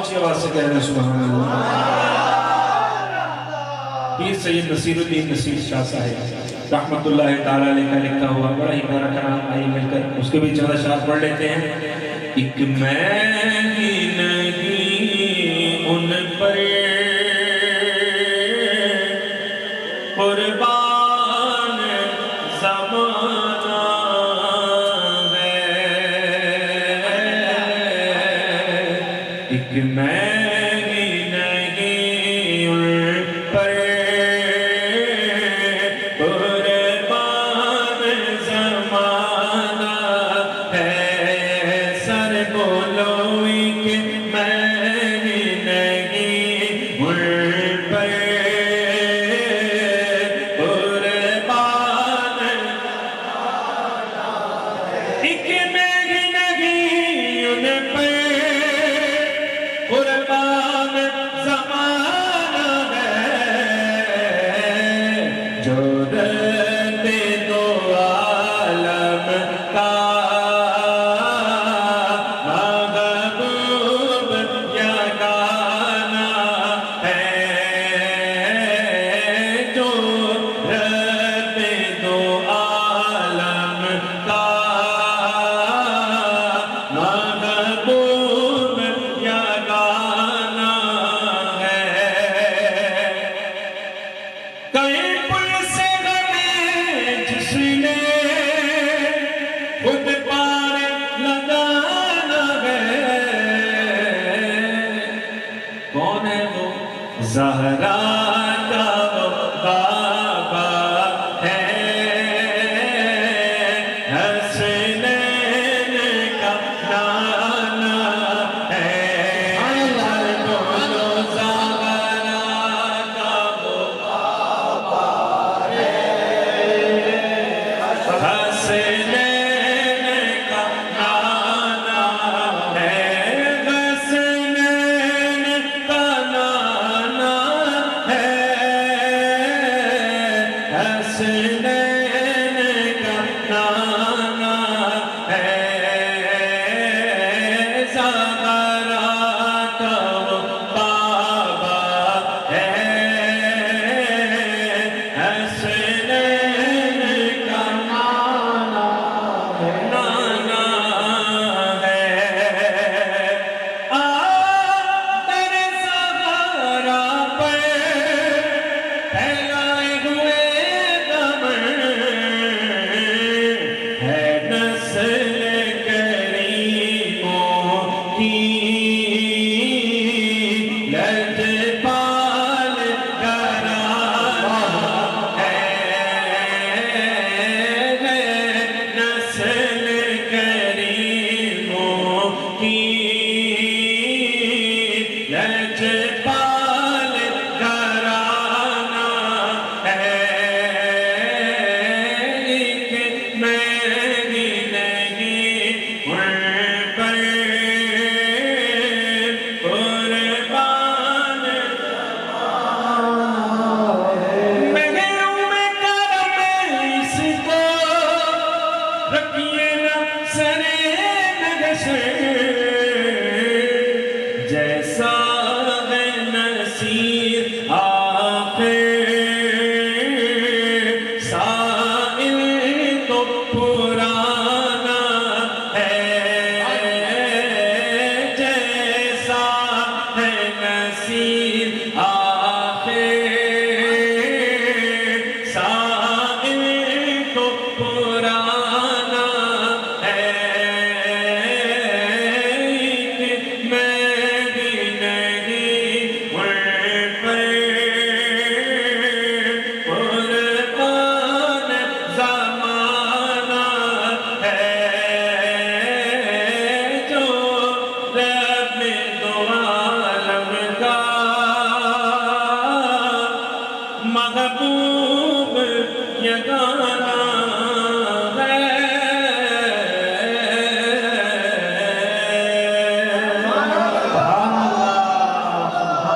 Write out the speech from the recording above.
اونچی آواز سے کہنا سبحان اللہ۔ پیر سید نصیر الدین نصیر شاہ صاحب رحمت اللہ تعالیٰ علیہ کا لکھا ہوا بڑا ہی پیارا کلام، آئیے مل کر اس کے بھی چند اشعار پڑھ لیتے ہیں۔ ایک میں ہی نہیں ان پر قربان زمانہ ہے، ایک میں ہی نہیں ان پر قربان زمانہ ہے، سر بولو ایک میں ہی نہیں ان پر قربان زمانہ ہے، جو رب دو عالم کا محبوب یگانہ ہے، جو رب دو عالم کا محبوب یگانہ ہے۔ کہیں پل سے غمیں جس نے خود پار لگانا ہے، کون ہے وہ؟ زہرا کا وہ بابا ہے، حسنین کا نانا ہے، بولو زہرا کا وہ بابا ہے، حسنین کا نانا ہے، حسنین کا نانا ہے، حسنین کا نانا ہے، زہرا کا وہ بابا ہے، حسنین کا نانا ہے۔ آدر زہرا پر پھیلائے ہوئے دمن ہے، نسل کریموں کی لجپال گھرانہ ہے، نسل کریموں کی لجپال گھرانہ ہے، ایک میں ہی نہیں ان پر قربان مہروں میں کرم اس کو رکھیے نہ سرے نگشے، جیسا ہے نصیر آخر سائل تو پرانا ہے، جیسا ہے نصیر آخر سائل تو پرانا ہے، ایک میں بھی نہیں ان پر قربان زمانہ ہے، جو رب دو عالم کا محبوب یگانہ